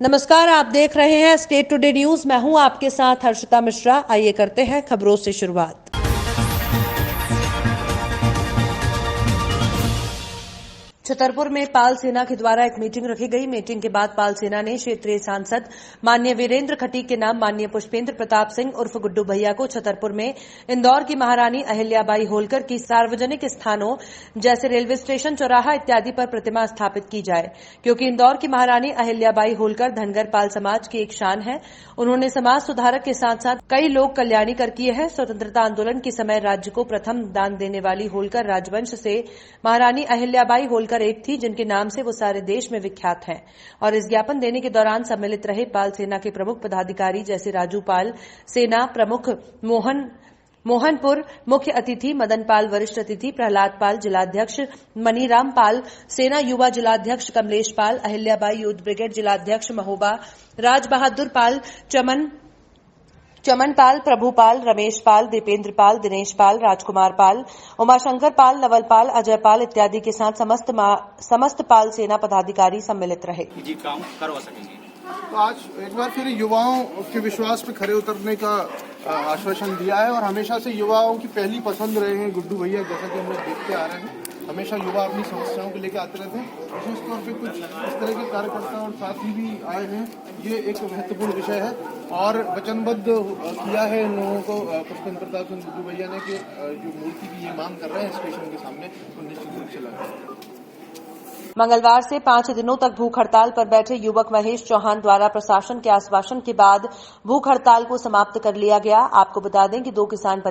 नमस्कार, आप देख रहे हैं स्टेट टुडे न्यूज। मैं हूं आपके साथ हर्षिता मिश्रा। आइए करते हैं खबरों से शुरुआत। छतरपुर में पाल सेना के द्वारा एक मीटिंग रखी गई। मीटिंग के बाद पाल सेना ने क्षेत्रीय सांसद माननीय वीरेंद्र खटीक के नाम माननीय पुष्पेंद्र प्रताप सिंह उर्फ गुड्डू भैया को छतरपुर में इंदौर की महारानी अहिल्याबाई होलकर की सार्वजनिक स्थानों जैसे रेलवे स्टेशन, चौराहा इत्यादि पर प्रतिमा स्थापित की जाए, क्योंकि इंदौर की महारानी अहिल्याबाई होलकर धनगर पाल समाज की एक शान है। उन्होंने समाज सुधारक के साथ साथ कई लोक कल्याणी कर किए हैं। स्वतंत्रता आंदोलन के समय राज्य को प्रथम दान देने वाली होलकर राजवंश से महारानी अहिल्याबाई होलकर एक थी, जिनके नाम से वो सारे देश में विख्यात हैं। और इस ज्ञापन देने के दौरान सम्मिलित रहे पाल सेना के प्रमुख पदाधिकारी जैसे राजू पाल, सेना प्रमुख मोहनपुर, मुख्य अतिथि मदन पाल, वरिष्ठ अतिथि प्रहलाद पाल, जिलाध्यक्ष मनीराम पाल, सेना युवा जिलाध्यक्ष कमलेश पाल, अहिल्याबाई यूथ ब्रिगेड जिलाध्यक्ष महोबा, राज बहादुर पाल, चमन पाल, प्रभु पाल, रमेश पाल, दीपेंद्र पाल, दिनेश पाल, राजकुमार पाल, उमाशंकर पाल, नवल पाल, अजय पाल इत्यादि के साथ समस्त पाल सेना पदाधिकारी सम्मिलित रहे। जी, काम करवा सकेंगे। तो आज एक बार फिर युवाओं के विश्वास पे खरे उतरने का आश्वासन दिया है और हमेशा से युवाओं की पहली पसंद रहे हैं गुड्डू भैया। जैसा कि हम लोग देखते आ रहे हैं, हमेशा युवा अपनी समस्याओं को लेकर आते रहते हैं। विशेष तौर पे कुछ इस तरह के कार्यकर्ता और साथी भी आए हैं। ये एक महत्वपूर्ण विषय है और वचनबद्ध किया है इन लोगों को पुष्पेंद्र प्रताप सिंह गुड्डू भैया ने कि जो मूर्ति की ये मांग कर रहे हैं स्टेशन के सामने, तो निश्चित रूप से लगाएंगे। मंगलवार से 5 दिनों तक भूख हड़ताल पर बैठे युवक महेश चौहान द्वारा प्रशासन के आश्वासन के बाद भूख हड़ताल को समाप्त कर लिया गया। आपको बता दें कि दो किसान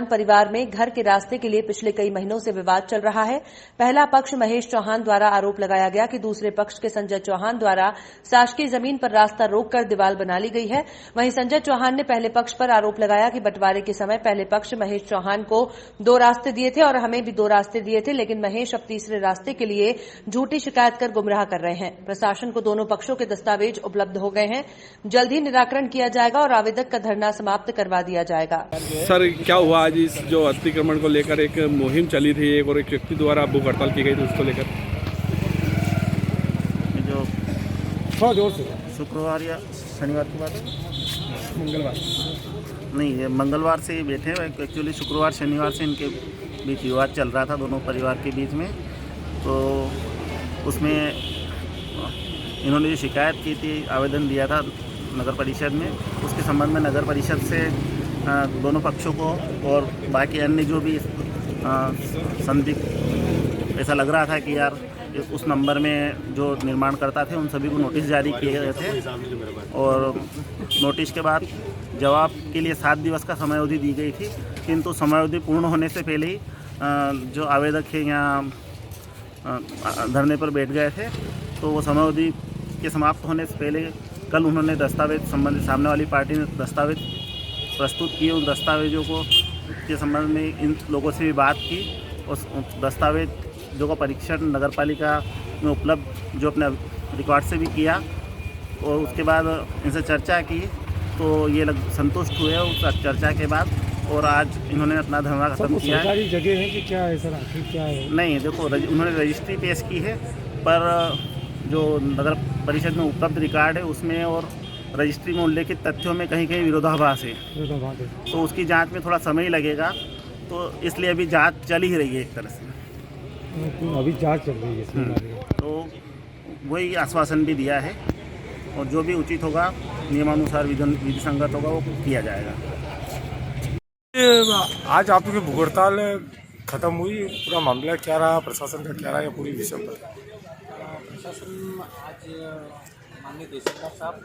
परिवार में घर के रास्ते के लिए पिछले कई महीनों से विवाद चल रहा है। पहला पक्ष महेश चौहान द्वारा आरोप लगाया गया कि दूसरे पक्ष के संजय चौहान द्वारा शासकीय जमीन पर रास्ता रोककर दीवार बना ली गई है। वहीं संजय चौहान ने पहले पक्ष पर आरोप लगाया कि बंटवारे के समय पहले पक्ष महेश चौहान को 2 रास्ते दिए थे और हमें भी 2 रास्ते दिए थे, लेकिन महेश अब तीसरे रास्ते के लिए झूठी शिकायत कर गुमराह कर रहे हैं। प्रशासन को दोनों पक्षों के दस्तावेज उपलब्ध हो गए हैं। जल्द ही निराकरण किया जाएगा और आवेदक का धरना समाप्त करवा दिया जाएगा। सर, क्या हुआ आज इस जो अतिक्रमण को लेकर एक मुहिम चली थी और एक व्यक्ति द्वारा भूख हड़ताल की गई थी, उसको लेकर जो शुक्रवार या शनिवार की बात है, मंगलवार नहीं, ये मंगलवार से ही बैठे हैं। एक्चुअली शुक्रवार शनिवार से इनके बीच विवाद चल रहा था दोनों परिवार के बीच में। तो उसमें इन्होंने जो शिकायत की थी, आवेदन दिया था नगर परिषद में, उसके संबंध में नगर परिषद से दोनों पक्षों को और बाकी अन्य जो भी संदिग्ध ऐसा लग रहा था कि यार उस नंबर में जो निर्माणकर्ता थे उन सभी को नोटिस जारी किए गए थे और नोटिस के बाद जवाब के लिए 7 दिवस का समयावधि दी गई थी, किंतु समयावधि पूर्ण होने से पहले ही जो आवेदक है यहाँ धरने पर बैठ गए थे। तो वो समयावधि के समाप्त होने से पहले कल उन्होंने दस्तावेज संबंधित सामने वाली पार्टी ने दस्तावेज प्रस्तुत किए। उन दस्तावेजों को के संबंध में इन लोगों से भी बात की और दस्तावेजों का परीक्षण नगरपालिका में उपलब्ध जो अपने रिकॉर्ड से भी किया और उसके बाद इनसे चर्चा की। तो ये लोग संतुष्ट हुए उस चर्चा के बाद और आज इन्होंने अपना धरना खत्म किया। सरकारी जगह है कि क्या है सर, आखिर क्या है? नहीं, देखो, उन्होंने रजिस्ट्री पेश की है, पर जो नगर परिषद में उपलब्ध रिकॉर्ड है उसमें और रजिस्ट्री में उल्लेखित तथ्यों में कहीं कहीं विरोधाभास है। तो उसकी जांच में थोड़ा समय लगेगा, तो इसलिए अभी जांच चल ही रही है एक तरह से। अभी जांच चल रही है। तो वही आश्वासन भी दिया है और जो भी उचित होगा नियमानुसार विधि संगत होगा वो किया जाएगा। आज आपकी भूख हड़ताल खत्म हुई, पूरा मामला क्या रहा, प्रशासन का क्या रहा, या पूरी विषय पर? प्रशासन आज माननीय तहसीलदार साहब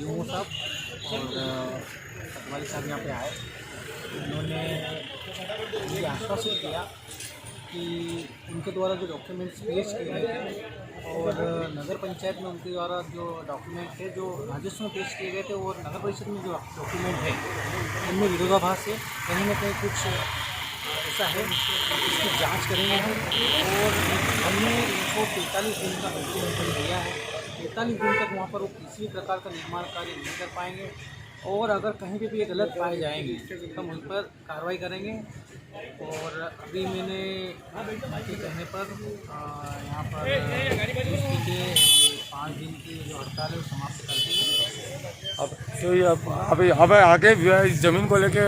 यूमो साहब और पटवारी साहब यहाँ पे आए। उन्होंने ये आश्वासन दिया कि उनके द्वारा जो डॉक्यूमेंट्स पेश किए गए थे और नगर पंचायत में उनके द्वारा जो डॉक्यूमेंट थे जो राजस्व में पेश किए गए थे और नगर परिषद में जो डॉक्यूमेंट है उनमें विरोधाभास है, कहीं ना कहीं कुछ ऐसा है, इसकी जांच करेंगे हम। और हमने इनको 43 दिन का अल्टीमेटम दिया है। 43 दिन तक वहाँ पर वो किसी प्रकार का निर्माण कार्य नहीं कर पाएंगे और अगर कहीं पे भी ये गलत पाए जाएंगे तो हम उन पर कार्रवाई करेंगे और अभी मैंने के कहने पर यहाँ पर 5 दिन की जो हड़ताल है वो समाप्त कर दी है। अब तो ये अब आगे इस जमीन को लेके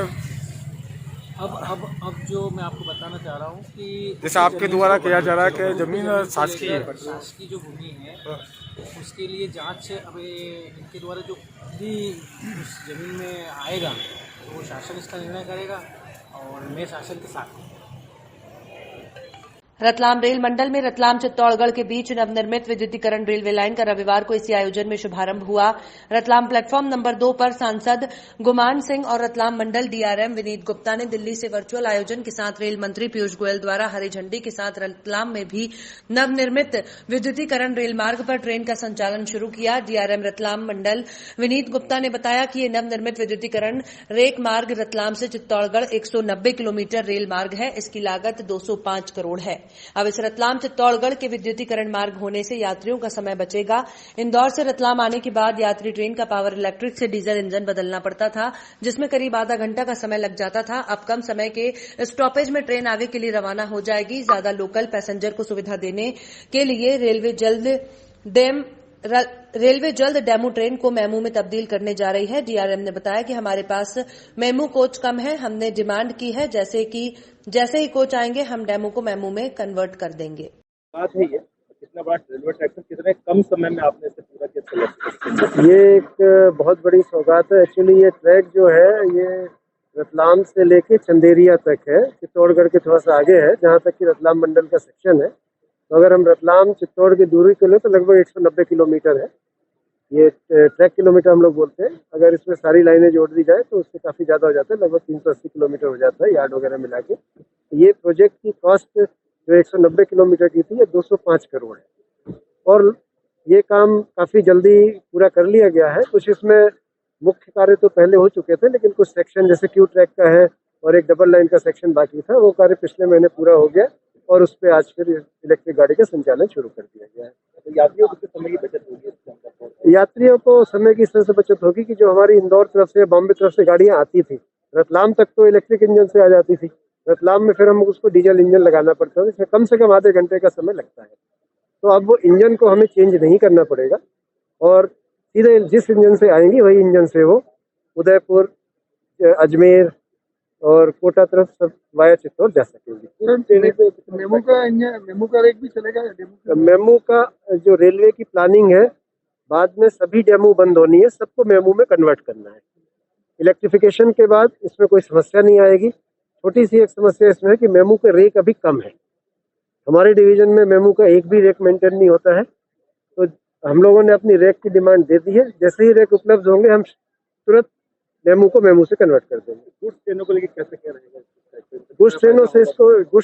अब जो मैं आपको बताना चाह रहा हूँ कि जैसे आपके द्वारा किया जा रहा है कि जमीन शासकीय है, शासकीय जो भूमि है उसके लिए जांच अब इनके द्वारा जो भी उस जमीन में आएगा वो शासन इसका निर्णय करेगा और मैं शासन के साथ हूँ। रतलाम रेल मंडल में रतलाम चित्तौड़गढ़ के बीच नवनिर्मित विद्युतीकरण रेलवे लाइन का रविवार को इसी आयोजन में शुभारंभ हुआ। रतलाम प्लेटफॉर्म नंबर 2 पर सांसद गुमान सिंह और रतलाम मंडल डीआरएम विनीत गुप्ता ने दिल्ली से वर्चुअल आयोजन के साथ रेल मंत्री पीयूष गोयल द्वारा हरी झंडी के साथ रतलाम में भी नवनिर्मित विद्युतीकरण रेल मार्ग पर ट्रेन का संचालन शुरू किया। डीआरएम रतलाम मंडल विनीत गुप्ता ने बताया कि ये नवनिर्मित विद्युतीकरण रेक मार्ग रतलाम से चित्तौड़गढ़ 190 किलोमीटर रेल मार्ग है। इसकी लागत 205 करोड़ है। अब इस रतलाम चित्तौड़गढ़ के विद्युतीकरण मार्ग होने से यात्रियों का समय बचेगा। इंदौर से रतलाम आने के बाद यात्री ट्रेन का पावर इलेक्ट्रिक से डीजल इंजन बदलना पड़ता था, जिसमें करीब आधा घंटा का समय लग जाता था। अब कम समय के स्टॉपेज में ट्रेन आगे के लिए रवाना हो जाएगी। ज्यादा लोकल पैसेंजर को सुविधा देने के लिए रेलवे जल्द डेमू ट्रेन को मेमू में तब्दील करने जा रही है। डीआरएम ने बताया कि हमारे पास मेमू कोच कम है। हमने डिमांड की है जैसे ही कोच आएंगे हम डेमू को मेमू में कन्वर्ट कर देंगे। बात है ये कितना बड़ा रेलवे ट्रैक कितने कम समय में आपने इसे पूरा किया? ये एक बहुत बड़ी सौगात है। एक्चुअली ये ट्रैक जो है ये रतलाम से लेके चंदेरिया तक है, चित्तौड़गढ़ के थोड़ा सा आगे है, जहाँ तक कि रतलाम मंडल का सेक्शन है। तो अगर हम रतलाम चित्तौड़ की दूरी को लें तो लगभग 190 किलोमीटर है। ये ट्रैक किलोमीटर हम लोग बोलते हैं। अगर इसमें सारी लाइनें जोड़ दी जाए तो उससे काफ़ी ज़्यादा हो जाता है, लगभग 380 किलोमीटर हो जाता है यार्ड वगैरह मिला के। ये प्रोजेक्ट की कॉस्ट जो 190 किलोमीटर की थी ये 205 करोड़ है और ये काम काफ़ी जल्दी पूरा कर लिया गया है। कुछ इसमें मुख्य कार्य तो पहले हो चुके थे, लेकिन कुछ सेक्शन जैसे क्यू ट्रैक का है और एक डबल लाइन का सेक्शन बाकी था, वो कार्य पिछले महीने पूरा हो गया और उस पर आज फिर इलेक्ट्रिक गाड़ी का संचालन शुरू कर दिया गया है। तो यात्रियों को किस समय की बचत होगी? यात्रियों को समय की इस तरह से बचत होगी कि जो हमारी इंदौर तरफ से बॉम्बे तरफ से गाड़ियां आती थी रतलाम तक तो इलेक्ट्रिक इंजन से आ जाती थी। रतलाम में फिर हम उसको डीजल इंजन लगाना पड़ता है, इसमें कम से कम आधे घंटे का समय लगता है। तो अब वो इंजन को हमें चेंज नहीं करना पड़ेगा और सीधे जिस इंजन से आएंगी वही इंजन से वो उदयपुर, अजमेर और कोटा तरफ सब वाया चित्तौड़ जा सकेंगे। मेमू का रेक भी चलेगा? मेमू का जो रेलवे की प्लानिंग है, बाद में सभी डेमू बंद होनी है, सबको मेमू में कन्वर्ट करना है। इलेक्ट्रिफिकेशन के बाद इसमें कोई समस्या नहीं आएगी। छोटी सी एक समस्या इसमें है कि मेमू का रेक अभी कम है। हमारे डिवीजन में मेमू का एक भी रेक मेंटेन नहीं होता है, तो हम लोगों ने अपनी रेक की डिमांड दे दी है। जैसे ही रेक उपलब्ध होंगे हम तुरंत मेमू को मेमू से कन्वर्ट कर देंगे। गुड्स ट्रेनों को लेकर कैसे क्या रहेगा? गुड्स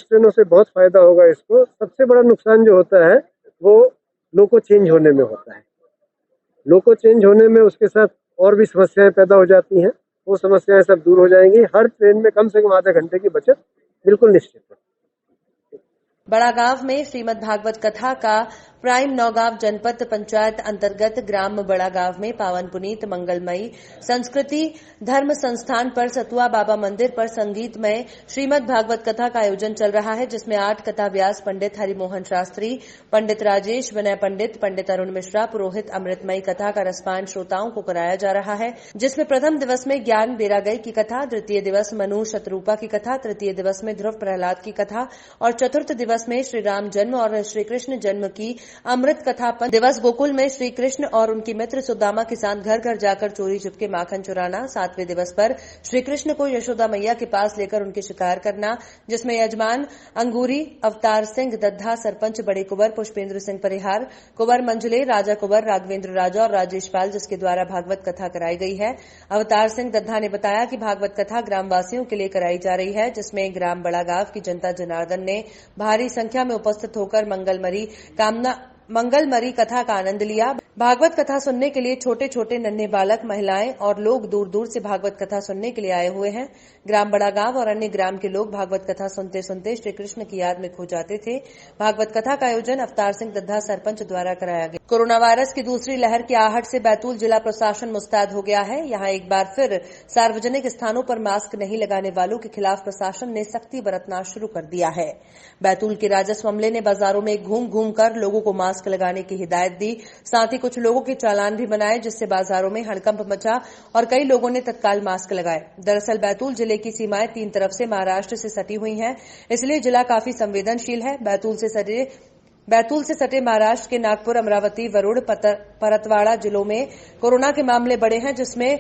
ट्रेनों से बहुत फायदा होगा इसको। सबसे बड़ा नुकसान जो होता है वो लोको चेंज होने में होता है। लोको चेंज होने में उसके साथ और भी समस्याएं पैदा हो जाती हैं, वो समस्याएं सब दूर हो जाएंगी। हर ट्रेन में कम से कम आधे घंटे की बचत बिल्कुल निश्चित है। बड़ागांव में श्रीमद् भागवत कथा का प्राइम नौगांव जनपद पंचायत अंतर्गत ग्राम बड़ागांव में पावन पुनीत मंगलमयी संस्कृति धर्म संस्थान पर सतुआ बाबा मंदिर पर संगीतमय श्रीमद् भागवत कथा का आयोजन चल रहा है, जिसमें 8 कथा व्यास पंडित हरिमोहन शास्त्री, पंडित राजेश विनय पंडित, पंडित अरुण मिश्रा पुरोहित अमृतमयी कथा का रसपान श्रोताओं को कराया जा रहा है, जिसमें प्रथम दिवस में ज्ञान बेरागई की कथा, द्वितीय दिवस मनु शतरूपा की कथा, तृतीय दिवस में ध्रुव प्रहलाद की कथा और चतुर्थ दिवस में श्री राम जन्म और श्री कृष्ण जन्म की अमृत कथा। दिवस गोकुल में श्री कृष्ण और उनकी मित्र सुदामा के साथ घर घर जाकर चोरी छुपके माखन चुराना। 7वें दिवस पर श्री कृष्ण को यशोदा मैया के पास लेकर उनकी शिकार करना, जिसमें यजमान अंगूरी, अवतार सिंह दद्धा, सरपंच बड़े कुंवर पुष्पेंद्र सिंह परिहार, कुंवर मंजुले, राजा कुंवर, राघवेंद्र राजा और राजेश पाल, जिसके द्वारा भागवत कथा कराई गई है। अवतार सिंह दद्धा ने बताया कि भागवत कथा ग्रामवासियों के लिए कराई जा रही है, जिसमें ग्राम बड़ागांव की जनता जनार्दन ने भारी संख्या में उपस्थित होकर मंगलमरी कथा का आनंद लिया। भागवत कथा सुनने के लिए छोटे छोटे नन्हे बालक, महिलाएं और लोग दूर दूर से भागवत कथा सुनने के लिए आए हुए हैं। ग्राम बड़ा गांव और अन्य ग्राम के लोग भागवत कथा सुनते सुनते श्री कृष्ण की याद में खो जाते थे। भागवत कथा का आयोजन अवतार सिंह दद्दा सरपंच द्वारा कराया गया। कोरोना वायरस की दूसरी लहर की आहट से बैतूल जिला प्रशासन मुस्तैद हो गया है। यहां एक बार फिर सार्वजनिक स्थानों पर मास्क नहीं लगाने वालों के खिलाफ प्रशासन ने सख्ती बरतना शुरू कर दिया है। बैतूल के राजस्व अमले ने बाजारों में घूम घूम कर लोगों को मास्क लगाने की हिदायत दी। साथ ही कुछ लोगों के चालान भी बनाए, जिससे बाजारों में हड़कंप मचा और कई लोगों ने तत्काल मास्क लगाए। दरअसल बैतूल जिले की सीमाएं तीन तरफ से महाराष्ट्र से सटी हुई हैं, इसलिए जिला काफी संवेदनशील है। बैतूल से सटे महाराष्ट्र के नागपुर, अमरावती, वरुण, परतवाड़ा जिलों में कोरोना के मामले बढ़े हैं, जिसमें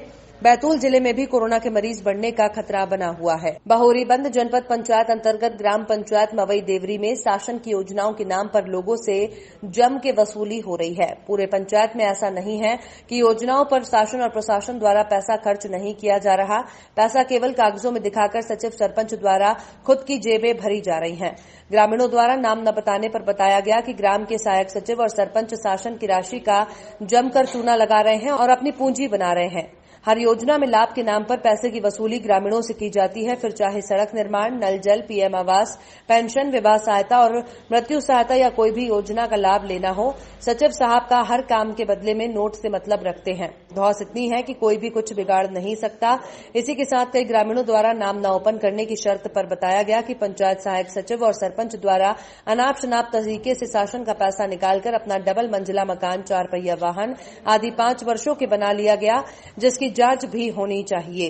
बैतूल जिले में भी कोरोना के मरीज बढ़ने का खतरा बना हुआ है। बहोरीबंद जनपद पंचायत अंतर्गत ग्राम पंचायत मवई देवरी में शासन की योजनाओं के नाम पर लोगों से जम के वसूली हो रही है। पूरे पंचायत में ऐसा नहीं है कि योजनाओं पर शासन और प्रशासन द्वारा पैसा खर्च नहीं किया जा रहा। पैसा केवल कागजों में दिखाकर सचिव, सरपंच द्वारा खुद की जेबें भरी जा रही हैं। ग्रामीणों द्वारा नाम न बताने पर बताया गया कि ग्राम के सहायक सचिव और सरपंच शासन की राशि का जमकर चूना लगा रहे हैं और अपनी पूंजी बना रहे हैं। हर योजना में लाभ के नाम पर पैसे की वसूली ग्रामीणों से की जाती है, फिर चाहे सड़क निर्माण, नल जल, पीएम आवास, पेंशन, विवाह सहायता और मृत्यु सहायता या कोई भी योजना का लाभ लेना हो। सचिव साहब का हर काम के बदले में नोट से मतलब रखते हैं। धौस इतनी है कि कोई भी कुछ बिगाड़ नहीं सकता। इसी के साथ कई ग्रामीणों द्वारा नाम न ओपन करने की शर्त पर बताया गया कि पंचायत सहायक सचिव और सरपंच द्वारा अनाप शनाप तरीके से शासन का पैसा निकालकर अपना डबल मंजिला मकान, 4 पहिया वाहन आदि 5 वर्षों के बना लिया गया, जिसकी जांच भी होनी चाहिए।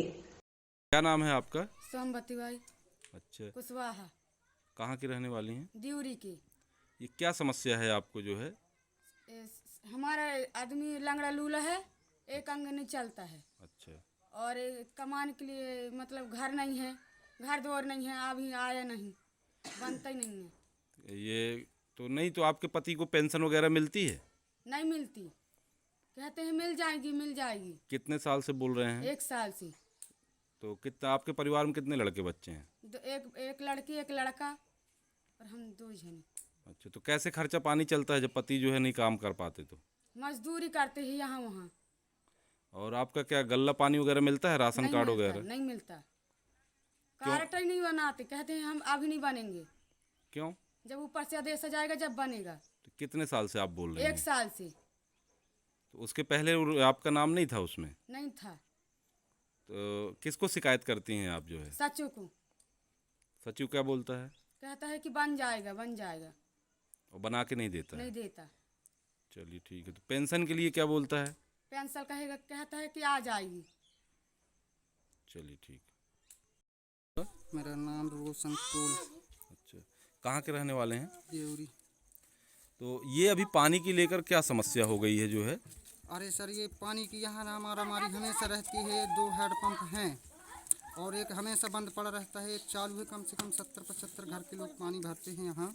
क्या नाम है आपका? सोमवती बाई। अच्छा, कुशवाहा। कहाँ की रहने वाली हैं? दिउरी की। ये क्या समस्या है आपको जो है? हमारा आदमी लंगड़ा लूला है, एक अंग नहीं चलता है। अच्छा। और कमाने के लिए मतलब घर नहीं है, घर द्वार नहीं है, अभी आया नहीं, बनता ही नहीं है। ये तो नहीं, तो आपके पति को पेंशन वगैरह मिलती है? नहीं मिलती, कहते हैं मिल जाएगी मिल जाएगी। कितने साल से बोल रहे हैं? 1 साल से। तो कितना आपके परिवार में कितने लड़के बच्चे हैं? एक लड़की, एक लड़का और हम 2 जने। अच्छा, तो कैसे खर्चा पानी चलता है जब पति जो है नहीं काम कर पाते? तो मजदूरी करते हैं यहाँ वहाँ। और आपका क्या गल्ला पानी वगैरह मिलता है, राशन कार्ड वगैरह? नहीं मिलता, कार्ड ही नहीं बनाते, कहते हैं हम अभी नहीं बनेंगे। क्यों? जब ऊपर से आदेश आ जाएगा जब बनेगा। तो कितने साल से आप बोल रहे हैं? 1 साल से। तो उसके पहले आपका नाम नहीं था उसमें? नहीं था। तो किसको शिकायत करती हैं आप जो है? सचिव को। सचिव क्या बोलता है? कहता है कि बन जाएगा बन जाएगा, और बना के नहीं देता है? नहीं देता। चलिए ठीक है। तो पेंशन के लिए क्या बोलता है? पेंशन कहता है कि आ जाएगी। चलिए ठीक। मेरा नाम रोशन कुल। अच्छा, कहाँ के रहने वाले हैं? देवरी। तो ये अभी पानी की लेकर क्या समस्या हो गई है जो है? अरे सर, ये पानी की यहाँ हमारी हमेशा रहती है। 2 हैंडपम्प हैं और एक हमेशा बंद पड़ा रहता है, एक चालू है। कम से कम 70-75 घर के लोग पानी भरते हैं यहाँ।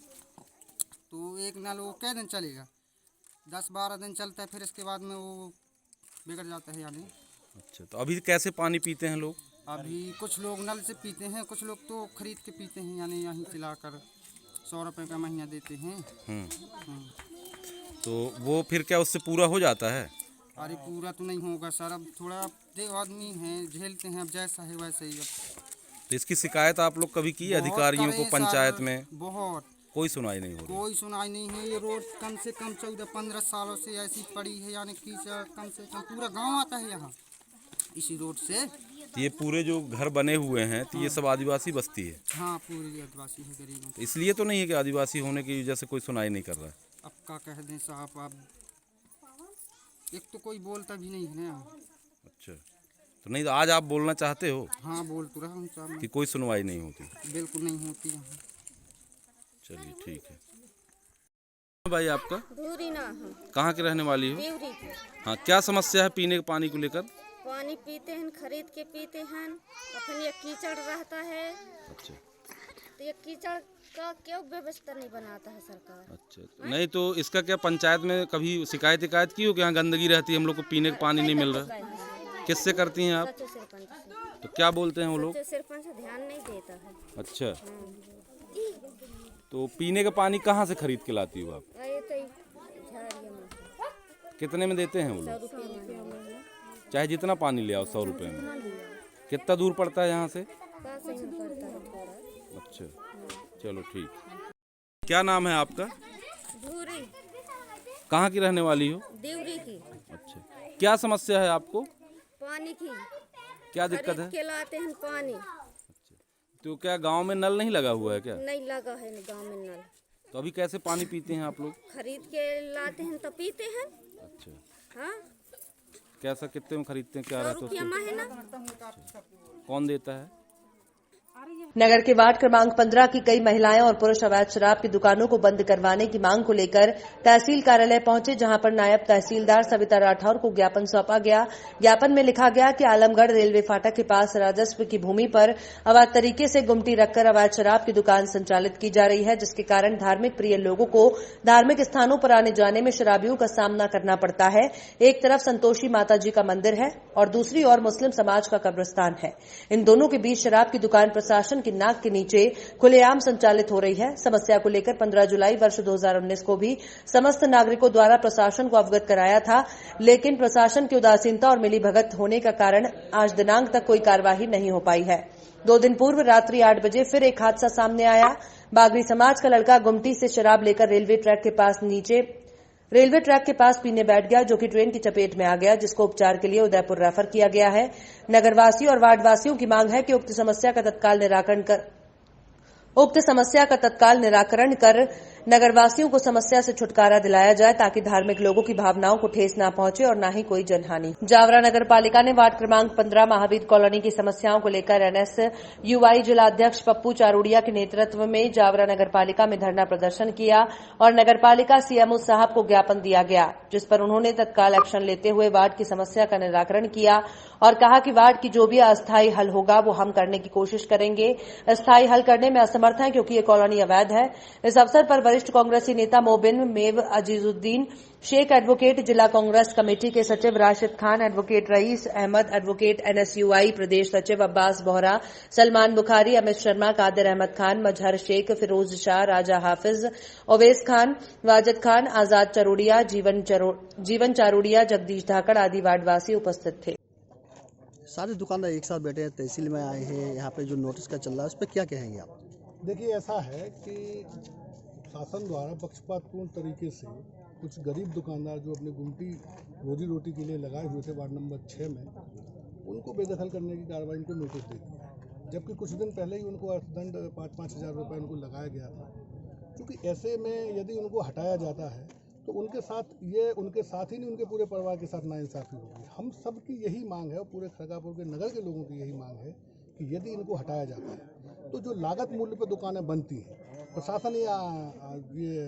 तो एक नल वो कै दिन चलेगा? 10-12 दिन चलता है, फिर इसके बाद में वो बिगड़ जाता है यानी। अच्छा, तो अभी कैसे पानी पीते हैं लोग? अभी कुछ लोग नल से पीते हैं, कुछ लोग तो खरीद के पीते हैं, यानी यहीं चिल्लाकर 100 रुपये का महीना देते हैं। तो वो फिर क्या उससे पूरा हो जाता है? अरे पूरा तो नहीं होगा सर, अब थोड़ा देव आदमी हैं, झेलते हैं, अब जैसा है वैसे ही। अब तो इसकी शिकायत आप लोग कभी की अधिकारियों को, पंचायत में? बहुत, कोई सुनाई नहीं हो रही? कोई सुनाई नहीं है। ये रोड कम से कम 14-15 सालों से ऐसी पड़ी है, यानी कीचड़ कम से कम पूरा गांव आता है यहाँ इसी रोड से। ये पूरे जो घर बने हुए हैं तो ये सब आदिवासी बस्ती है? हाँ, पूरी आदिवासी है, गरीबों। तो इसलिए तो नहीं है कि आदिवासी होने की वजह से कोई सुनाई नहीं कर रहा है? अब क्या कह दें साहब, अब एक तो कोई बोलता भी नहीं है ना। अच्छा, तो नहीं तो आज आप बोलना चाहते हो? हाँ, बोल तो रहा हूँ साहब कि कोई सुनवाई नहीं होती? बिल्कुल नहीं होती यहाँ। चलिए ठीक है। भाई आपका? दूरी ना हम। कहाँ के रहने वाली हो? देवरी की। हाँ, क्या समस्या है पीने के पानी को लेकर? पानी पीते हैं, खरीद के पीते हैं, अपन ये कीचड़ रहता है। अच्छा, तो ये कीचड़ का क्यों व्यवस्था नहीं बनाता है सरकार? अच्छा, तो नहीं तो इसका क्या पंचायत में कभी शिकायत की हो कि यहाँ गंदगी रहती है, हम लोग को पीने का पानी नहीं मिल रहा? किससे करती हैं आप? सचिव सरपंच से। तो क्या बोलते हैं वो लोग? सचिव सरपंच ध्यान नहीं देता है। अच्छा, तो पीने का पानी कहाँ से खरीद के लाती हो आप? ये तो कितने में देते हैं वो 100 लोग? रुपये में चाहे जितना पानी ले आओ 100 रुपये में। कितना दूर पड़ता है यहाँ से? पास ही में पड़ता है थोड़ा। अच्छा, चलो ठीक। क्या नाम है आपका? धूरी कहाँ की रहने वाली हो? देवरी की। अच्छा, क्या समस्या है आपको? पानी की क्या दिक्कत है? खरीद के लाते हैं पानी। तो क्या गांव में नल नहीं लगा हुआ है क्या? नहीं लगा है गांव में नल। तो अभी कैसे पानी पीते हैं आप लोग? खरीद के लाते हैं तो पीते हैं। अच्छा, हाँ, कैसा कितने में खरीदते हैं? क्या 100 रहता रुपया है में है ना। उसको? कौन देता है? नगर के वार्ड क्रमांक 15 की कई महिलाएं और पुरुष अवैध शराब की दुकानों को बंद करवाने की मांग को लेकर तहसील कार्यालय पहुंचे, जहां पर नायब तहसीलदार सविता राठौर को ज्ञापन सौंपा गया। ज्ञापन में लिखा गया कि आलमगढ़ रेलवे फाटक के पास राजस्व की भूमि पर अवैध तरीके से गुमटी रखकर अवैध शराब की दुकान संचालित की जा रही है, जिसके कारण धार्मिक प्रिय लोगों को धार्मिक स्थानों पर आने जाने में शराबियों का सामना करना पड़ता है। एक तरफ संतोषी माता जी का मंदिर है और दूसरी ओर मुस्लिम समाज का कब्रिस्तान है। इन दोनों के बीच शराब की दुकान प्रशासन की नाक के नीचे खुलेआम संचालित हो रही है। समस्या को लेकर 15 जुलाई वर्ष 2019 को भी समस्त नागरिकों द्वारा प्रशासन को अवगत कराया था, लेकिन प्रशासन की उदासीनता और मिलीभगत होने का कारण आज दिनांक तक कोई कार्यवाही नहीं हो पाई है। 2 दिन पूर्व रात्रि 8 बजे फिर एक हादसा सामने आया। बागरी समाज का लड़का गुमटी से शराब लेकर रेलवे ट्रैक के पास पीने बैठ गया, जो कि ट्रेन की चपेट में आ गया, जिसको उपचार के लिए उदयपुर रेफर किया गया है। नगरवासियों और वार्डवासियों की मांग है कि उक्त समस्या का तत्काल निराकरण कर नगरवासियों को समस्या से छुटकारा दिलाया जाए, ताकि धार्मिक लोगों की भावनाओं को ठेस न पहुंचे और न ही कोई जनहानि। जावरा नगर पालिका ने वार्ड क्रमांक 15 महावीर कॉलोनी की समस्याओं को लेकर NSUI जिलाध्यक्ष पप्पू चारूड़िया के नेतृत्व में जावरा नगर पालिका में धरना प्रदर्शन किया और नगर पालिका CMO साहब को ज्ञापन दिया गया, जिस पर उन्होंने तत्काल एक्शन लेते हुए वार्ड की समस्या का निराकरण किया और कहा कि वार्ड की जो भी अस्थायी हल होगा वो हम करने की कोशिश करेंगे। अस्थायी हल करने में असमर्थ है क्योंकि ये कॉलोनी अवैध है। इस अवसर पर वरिष्ठ कांग्रेसी नेता मोबिन मेव अजीजुद्दीन शेख, एडवोकेट जिला कांग्रेस कमेटी के सचिव Rashid Khan, advocate rice Ahmad, advocate NSUI प्रदेश सचिव अब्बास बोहरा, सलमान बुखारी, अमित शर्मा, कादिर अहमद खान, मजहर शेख, फिरोज शाह, राजा हाफिज, ओवैस खान, वाजिद खान, आजाद चरोड़िया, जीवन चारोड़िया, जगदीश धाकड़ आदि वार्डवासी उपस्थित थे। सारे दुकानदार एक साथ बैठे हैं, तहसील में आए हैं, यहाँ पे जो नोटिस का चल रहा है उस पर क्या कहेंगे आप? देखिए, ऐसा है कि शासन द्वारा पक्षपातपूर्ण तरीके से कुछ गरीब दुकानदार जो अपनी गुमटी रोजी रोटी के लिए लगाए हुए थे वार्ड नंबर 6 में, उनको बेदखल करने की कार्रवाई उनको नोटिस दे दिया, जबकि कुछ दिन पहले ही उनको अर्थदंड 5-5 हज़ार रुपये उनको लगाया गया था। क्योंकि ऐसे में यदि उनको हटाया जाता है तो उनके साथ ही नहीं, उनके पूरे परिवार के साथ नाइंसाफ़ी होगी। हम सब की यही मांग है और पूरे खड़गापुर के नगर के लोगों की यही मांग है कि यदि इनको हटाया जाता है तो जो लागत मूल्य पर दुकानें बनती हैं, प्रशासन ये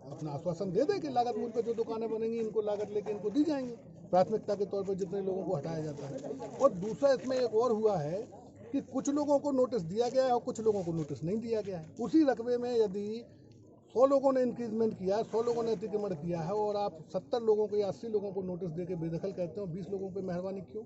अपना आश्वासन दे दे कि लागत मूल्य पर जो दुकानें बनेंगी इनको लागत लेके इनको दी जाएंगी प्राथमिकता के तौर पर जितने लोगों को हटाया जाता है। और दूसरा इसमें एक और हुआ है कि कुछ लोगों को नोटिस दिया गया है और कुछ लोगों को नोटिस नहीं दिया गया है। उसी रकबे में यदि 100 लोगों ने इंक्रीजमेंट किया है, 100 लोगों ने अतिक्रमण किया है और आप 70 लोगों को या 80 लोगों को नोटिस देके बेदखल करते हो, 20 लोगों पर मेहरबानी क्यों?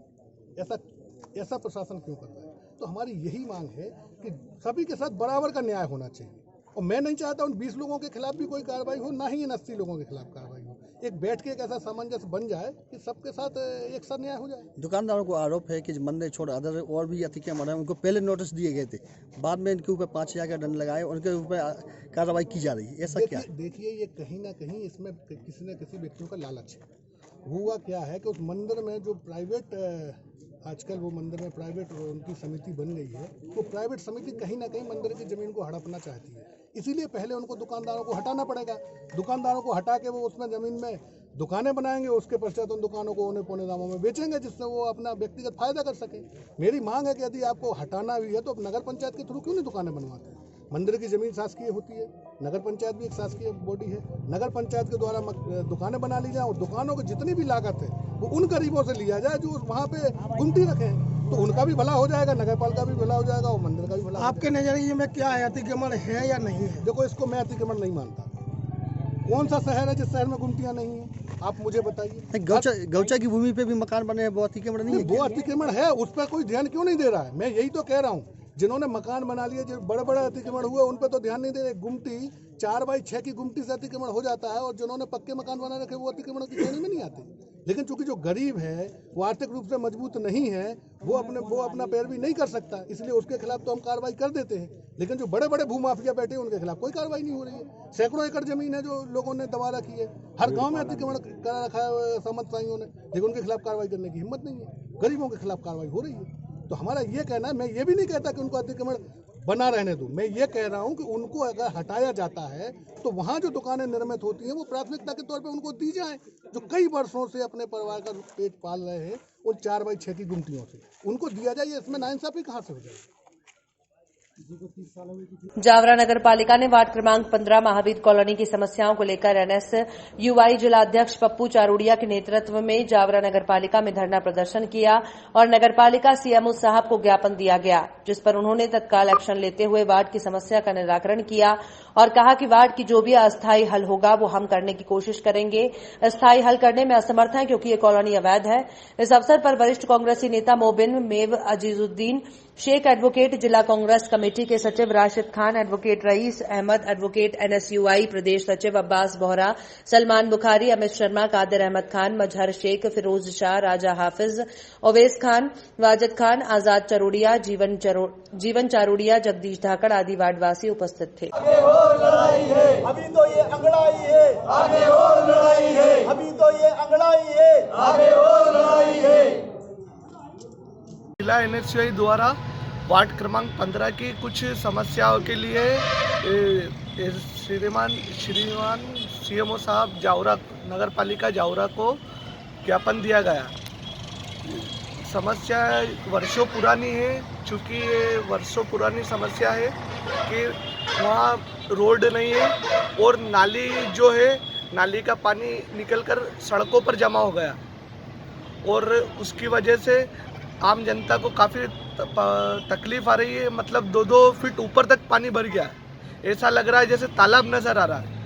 ऐसा प्रशासन क्यों कर रहा है? तो हमारी यही मांग है कि सभी के साथ बराबर का न्याय होना चाहिए और मैं नहीं चाहता उन 20 लोगों के खिलाफ भी कोई कार्रवाई हो, ना ही इन 80 लोगों के खिलाफ कार्रवाई हो। एक बैठ के एक ऐसा सामंजस्य बन जाए कि सबके साथ एक साथ न्याय हो जाए। दुकानदारों को आरोप है कि मंदिर छोड़ अदर और भी अतिक्रमण है, उनको पहले नोटिस दिए गए थे, बाद में इनके ऊपर 5,000 का दंड लगाए, उनके ऊपर कार्रवाई की जा रही है, ऐसा क्या? देखिए, ये कहीं ना कहीं इसमें किसी न किसी व्यक्तियों का लालच है। हुआ क्या है कि उस मंदिर में जो प्राइवेट आजकल वो मंदिर में प्राइवेट उनकी समिति बन गई है, वो प्राइवेट समिति कहीं ना कहीं मंदिर की ज़मीन को हड़पना चाहती है। इसीलिए पहले उनको दुकानदारों को हटाना पड़ेगा। दुकानदारों को हटा के वो उसमें ज़मीन में दुकानें बनाएंगे, उसके पश्चात उन दुकानों को औने पौने दामों में बेचेंगे, जिससे वो अपना व्यक्तिगत फायदा कर सके। मेरी मांग है कि यदि आपको हटाना भी है तो नगर पंचायत के थ्रू क्यों नहीं दुकानें बनवाते हैं? मंदिर की ज़मीन शासकीय होती है, नगर पंचायत भी एक शासकीय बॉडी है। नगर पंचायत के द्वारा दुकानें बना ली जाए और दुकानों की जितनी भी लागत है वो उन गरीबों से लिया जाए जो वहाँ पे गुमटी रखें, तो उनका भी भला हो जाएगा, नगर पालिका भी भला हो जाएगा और मंदिर का भी भला। आपके नजरिए में क्या है, अतिक्रमण है या नहीं है? देखो, इसको मैं अतिक्रमण नहीं मानता। कौन सा शहर है जिस शहर में गुमटियाँ नहीं है? आप मुझे बताइए। गौचा की भूमि पे भी मकान बने हैं, वो अतिक्रमण नहीं है? वो अतिक्रमण है, उस पर कोई ध्यान क्यों नहीं दे रहा है? मैं यही तो कह रहा हूँ जिन्होंने मकान बना लिए, जो बड़े बड़े अतिक्रमण हुए उन पर तो ध्यान नहीं दे रहे। गुमटी 4x6 की गुमटी से अतिक्रमण हो जाता है और जिन्होंने पक्के मकान बना रखे वो अतिक्रमण की श्रेणी में नहीं आते। लेकिन चूंकि जो गरीब है वो आर्थिक रूप से मजबूत नहीं है, वो अपना पैरवी नहीं कर सकता, इसलिए उसके खिलाफ तो हम कार्रवाई कर देते हैं। लेकिन जो बड़े बड़े भूमाफिया बैठे हैं उनके खिलाफ कोई कार्रवाई नहीं हो रही है। सैकड़ों एकड़ जमीन है जो लोगों ने दबा रखी है, हर गांव में अतिक्रमण करा रखा है सामंतशाहियों ने, लेकिन उनके खिलाफ कार्रवाई करने की हिम्मत नहीं है। गरीबों के खिलाफ कार्रवाई हो रही है। तो हमारा ये कहना है, मैं ये भी नहीं कहता कि उनको अतिक्रमण बना रहने दूं, मैं ये कह रहा हूं कि उनको अगर हटाया जाता है तो वहां जो दुकानें निर्मित होती हैं वो प्राथमिकता के तौर पे उनको दी जाए। जो कई वर्षों से अपने परिवार का पेट पाल रहे हैं उन 4x6 की गुमटियों से उनको दिया जाए, इसमें नाइंसाफी कहाँ से हो जाए। जावरा नगर पालिका ने वार्ड क्रमांक 15 महावीर कॉलोनी की समस्याओं को लेकर NSUI जिलाध्यक्ष पप्पू चारूड़िया के नेतृत्व में जावरा नगर पालिका में धरना प्रदर्शन किया और नगर पालिका CMO साहब को ज्ञापन दिया गया, जिस पर उन्होंने तत्काल एक्शन लेते हुए वार्ड की समस्या का निराकरण किया और कहा कि वार्ड की जो भी अस्थायी हल होगा वो हम करने की कोशिश करेंगे। अस्थायी हल करने में असमर्थ हैं क्योंकि ये कॉलोनी अवैध है। इस अवसर पर वरिष्ठ कांग्रेसी नेता मोबिन मेव अजीजुद्दीन शेख, एडवोकेट जिला कांग्रेस कमेटी के सचिव Rashid Khan, advocate rice Ahmad, advocate NSUI प्रदेश सचिव अब्बास बोहरा, सलमान बुखारी, अमित शर्मा, कादिर अहमद खान, मजहर शेख, फिरोज शाह, राजा हाफिज, ओवैस खान, वाजिद खान, आजाद चरोड़िया, जीवन चारोड़िया, जगदीश धाकड़ आदि वार्डवासी उपस्थित थे। अभी तो ये अंगड़ाई है, आगे और लड़ाई है। अभी तो ये अंगड़ाई है, आगे और लड़ाई है। जिला NSUI द्वारा वार्ड क्रमांक 15 की कुछ समस्याओं के लिए श्रीमान CMO साहब जावरा नगर पालिका जावरा को ज्ञापन दिया गया। समस्या वर्षों पुरानी है, चूँकि ये वर्षों पुरानी समस्या है कि वहाँ रोड नहीं है और नाली जो है, नाली का पानी निकलकर सड़कों पर जमा हो गया और उसकी वजह से आम जनता को काफ़ी तकलीफ आ रही है। मतलब 2-2 फीट ऊपर तक पानी भर गया, ऐसा लग रहा है जैसे तालाब नज़र आ रहा है।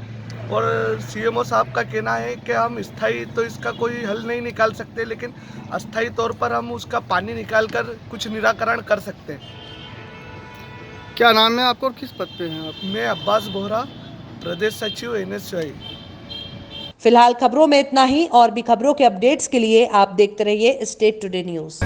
और CMO साहब का कहना है कि हम स्थायी तो इसका कोई हल नहीं निकाल सकते, लेकिन अस्थायी तौर पर हम उसका पानी निकाल कर कुछ निराकरण कर सकते हैं। क्या नाम है आपको और किस पद पे हैं आप? मैं अब्बास बोहरा, प्रदेश सचिव NSUI। फिलहाल खबरों में इतना ही। और भी खबरों के अपडेट्स के लिए आप देखते रहिए स्टेट टुडे न्यूज।